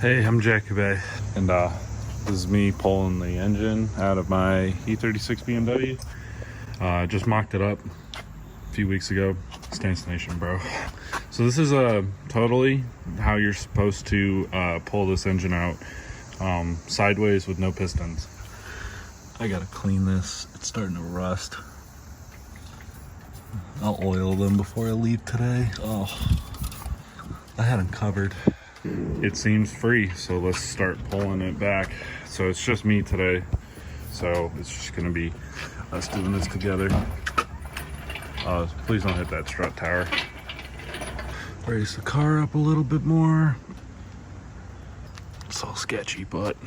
Hey, I'm Jack Hubay, and this is me pulling the engine out of my E36 BMW. Just mocked it up a few weeks ago. Stance Nation, bro. So this is totally how you're supposed to pull this engine out, sideways with no pistons. I gotta clean this. It's starting to rust. I'll oil them before I leave today. Oh, I had them covered. It seems free, so let's start pulling it back. So it's just me today, so it's just gonna be us doing this together. Please don't hit that strut tower. Raise the car up a little bit more. It's all sketchy, but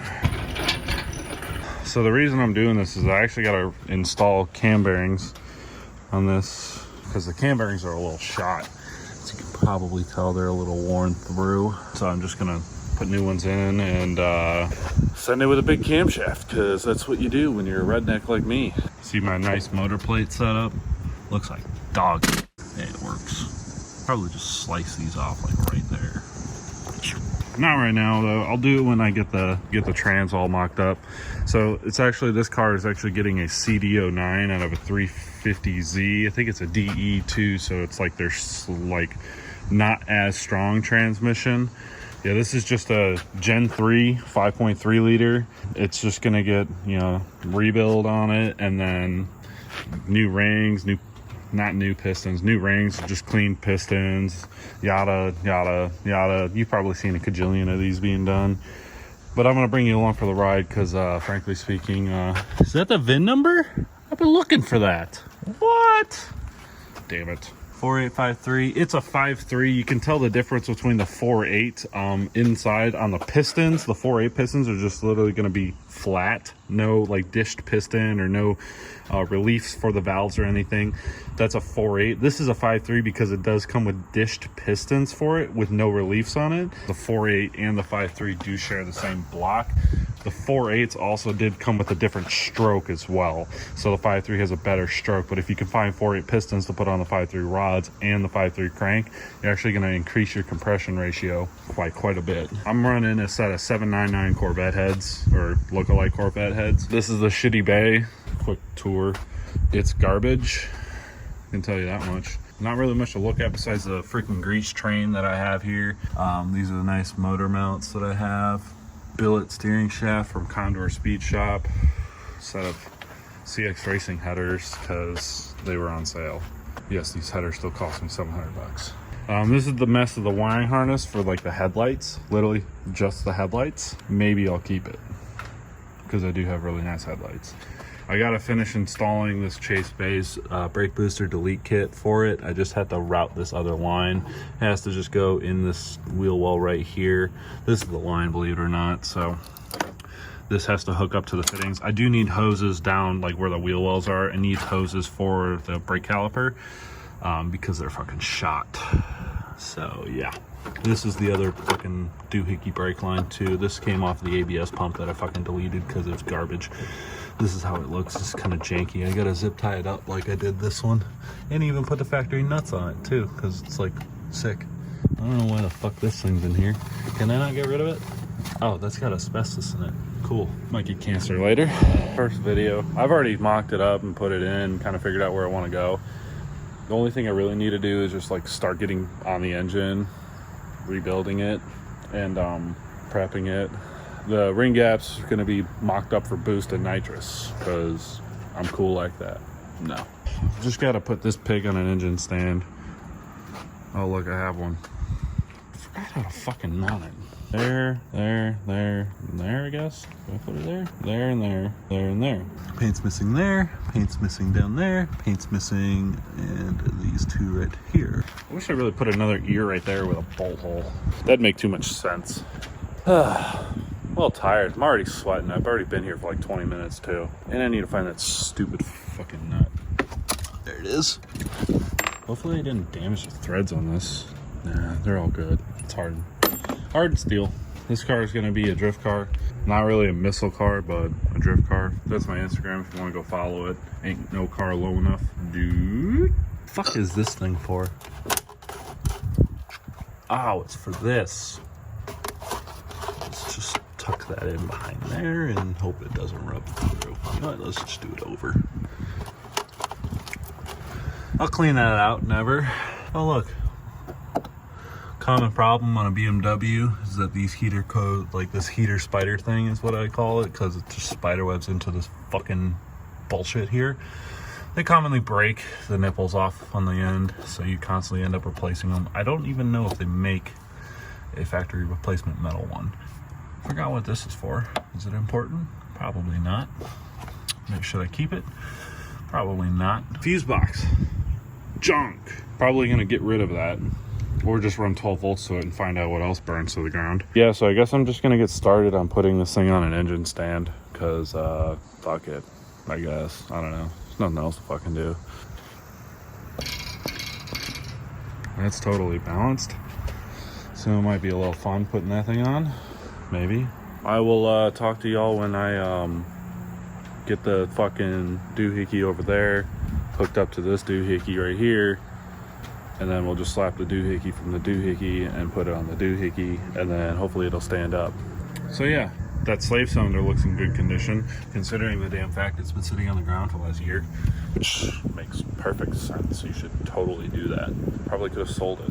so the reason I'm doing this is I actually gotta install cam bearings on this because the cam bearings are a little shot. As you can probably tell, they're a little worn through. So I'm just gonna put new ones in and send it with a big camshaft, because that's what you do when you're a redneck like me. See my nice motor plate setup? Looks like dog. Yeah, it works. Probably just slice these off like right there. Not right now though. I'll do it when I get the trans all mocked up. So it's actually, this car is actually getting a CD09 out of a 350Z. I think it's a DE2, so it's like there's like not as strong transmission. Yeah, this is just a Gen 3 5.3 liter. It's just gonna get, you know, rebuild on it, and then new rings, not new pistons, new rings, just clean pistons, yada yada yada. You've probably seen a cajillion of these being done, but I'm gonna bring you along for the ride because frankly speaking, is that the VIN number? I've been looking for that. What? Damn it. 4853. It's a 5.3. You can tell the difference between the 4.8 inside on the pistons. The 4.8 pistons are just literally going to be flat, no like dished piston or no reliefs for the valves or anything. That's a 4.8. This is a 5.3 because it does come with dished pistons for it with no reliefs on it. The 4.8 and the 5.3 do share the same block. The 4.8s also did come with a different stroke as well. So the 5.3 has a better stroke, but if you can find 4.8 pistons to put on the 5.3 rods and the 5.3 crank, you're actually gonna increase your compression ratio by quite a bit. I'm running a set of 799 Corvette heads, or lookalike Corvette heads. This is the shitty bay. Quick tour. It's garbage, I can tell you that much. Not really much to look at besides the freaking grease train that I have here. These are the nice motor mounts that I have. Billet steering shaft from Condor Speed Shop. Set of CX Racing headers because they were on sale. Yes, these headers still cost me $700. This is the mess of the wiring harness for like the headlights. Literally just the headlights. Maybe I'll keep it because I do have really nice headlights. I gotta finish installing this Chase Bay's brake booster delete kit for it. I just had to route this other line. It has to just go in this wheel well right here. This is the line, believe it or not. So this has to hook up to the fittings. I do need hoses down like where the wheel wells are. I need hoses for the brake caliper because they're fucking shot. So yeah. This is the other fucking doohickey brake line too. This came off the ABS pump that I fucking deleted because it's garbage. This is how it looks. It's kind of janky. I gotta zip tie it up like I did this one, and even put the factory nuts on it too because it's like sick. I don't know why the fuck this thing's in here. Can I not get rid of it? Oh, that's got asbestos in it. Cool. Might get cancer later. First video. I've already mocked it up and put it in, kind of figured out where I want to go. The only thing I really need to do is just like start getting on the engine, rebuilding it, and prepping it. The ring gaps are going to be mocked up for boost and nitrous because I'm cool like that. No, just got to put this pig on an engine stand. Oh look, I have one. I forgot how to fucking mount it. There, there, there, and there, I guess. Do I put it there? There and there, there and there. Paint's missing there, paint's missing down there, paint's missing, and these two right here. I wish I really put another ear right there with a bolt hole. That'd make too much sense. I'm a little tired. I'm already sweating. I've already been here for like 20 minutes too. And I need to find that stupid fucking nut. There it is. Hopefully I didn't damage the threads on this. Nah, they're all good. It's hard steel. This car is going to be a drift car. Not really a missile car, but a drift car. That's my Instagram if you want to go follow it. Ain't no car low enough. Dude. The fuck is this thing for? Oh, it's for this. slide in behind there and hope it doesn't rub through. You know what, let's just do it over. I'll clean that out, never. Oh look. Common problem on a BMW is that these heater code, like this heater spider thing is what I call it, because it just spider webs into this fucking bullshit here. They commonly break the nipples off on the end, so you constantly end up replacing them. I don't even know if they make a factory replacement metal one. Forgot what this is for. Is it important? Probably not. Should I keep it? Probably not. Fuse box. Junk. Probably gonna get rid of that. Or just run 12 volts to it and find out what else burns to the ground. Yeah, so I guess I'm just gonna get started on putting this thing on an engine stand, because fuck it, I guess. I don't know. There's nothing else to fucking do. That's totally balanced. So it might be a little fun putting that thing on. Maybe. I will talk to y'all when I get the fucking doohickey over there hooked up to this doohickey right here. And then we'll just slap the doohickey from the doohickey and put it on the doohickey, and then hopefully it'll stand up. So yeah, that slave cylinder looks in good condition, considering the damn fact it's been sitting on the ground for the last year, which makes perfect sense. You should totally do that. Probably could have sold it.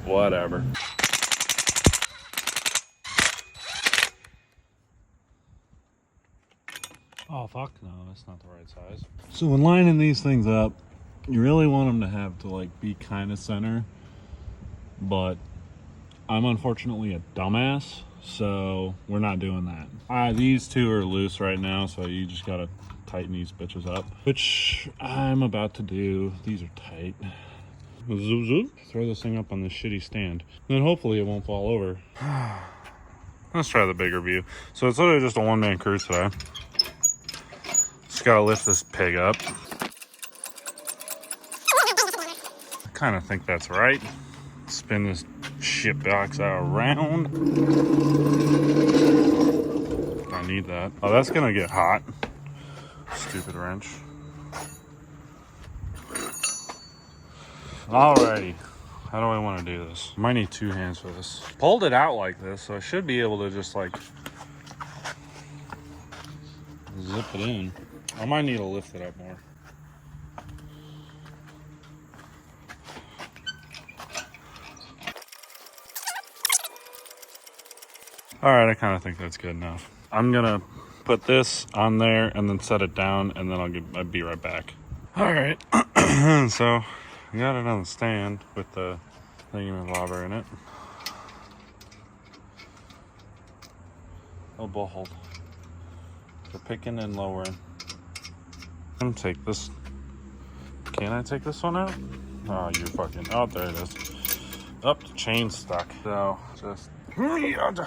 Whatever. Oh fuck no, that's not the right size. So when lining these things up, you really want them to have to like be kind of center, but I'm unfortunately a dumbass, so we're not doing that. These two are loose right now, so you just gotta tighten these bitches up, which I'm about to do. These are tight. Zoop, zoop. Throw this thing up on this shitty stand, and then hopefully it won't fall over. Let's try the bigger view. So it's literally just a one-man cruise today. Just gotta lift this pig up. I kind of think that's right. Spin this shit box around. I need that. Oh, that's gonna get hot. Stupid wrench. Alrighty. How do I want to do this? I might need two hands for this. Pulled it out like this, so I should be able to just like zip it in. I might need to lift it up more. All right, I kind of think that's good enough. I'm gonna put this on there and then set it down, and then I'll be right back. All right, so I got it on the stand with the thingamabobber in it. Oh, behold. For picking and lowering. I'm gonna take this. Can I take this one out? Oh, you fucking. Oh, there it is. Up, the chain's stuck. So, just. Yeah,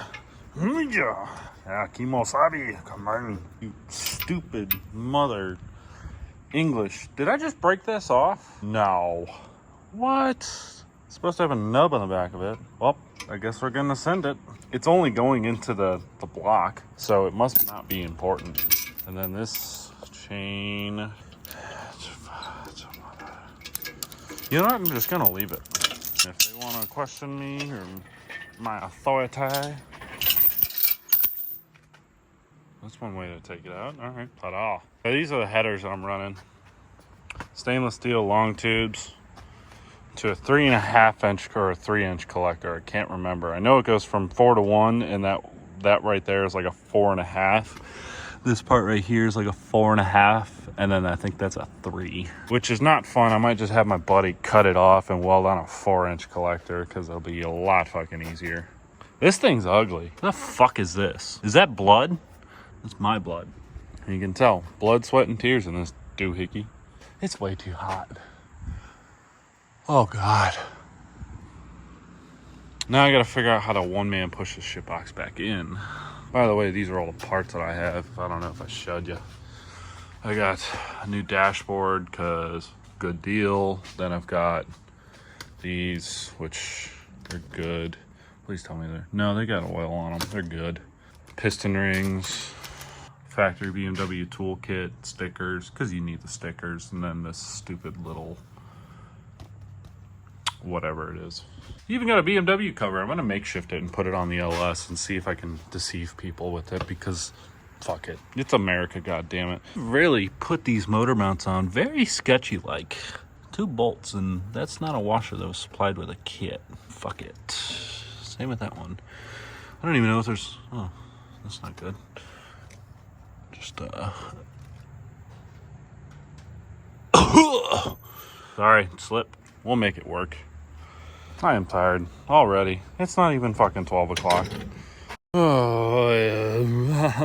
Kimosabi. Come on. You stupid mother. English. Did I just break this off? No. What? It's supposed to have a nub on the back of it. Well, I guess we're gonna send it. It's only going into the block, so it must not be important. And then this chain. You know what? I'm just gonna leave it. If they want to question me or my authority, that's one way to take it out. All right, ta-da. These are the headers I'm running. Stainless steel long tubes to a 3.5 inch or a 3-inch collector. I can't remember. I know it goes from 4 to 1, and that right there is like a 4.5. This part right here is like a 4.5, and then I think that's a 3, which is not fun. I might just have my buddy cut it off and weld on a 4-inch collector, because it'll be a lot fucking easier. This thing's ugly. What the fuck is this? Is that blood? That's my blood. And you can tell, blood, sweat, and tears in this doohickey. It's way too hot. Oh God. Now I gotta figure out how to one-man push this shit box back in. By the way, these are all the parts that I have. I don't know if I showed you. I got a new dashboard, cause good deal. Then I've got these, which they're good. Please tell me no, they got oil on them. They're good. Piston rings, factory BMW toolkit, stickers, because you need the stickers, and then this stupid little whatever it is. You even got a BMW cover. I'm gonna makeshift it and put it on the LS and see if I can deceive people with it, because fuck it, it's America, goddammit. Really put these motor mounts on very sketchy like. 2 bolts, and that's not a washer that was supplied with a kit. Fuck it. Same with that one. I don't even know if there's, oh, that's not good. Just sorry, slip. We'll make it work. I am tired already. It's not even fucking 12 o'clock. Oh, yeah.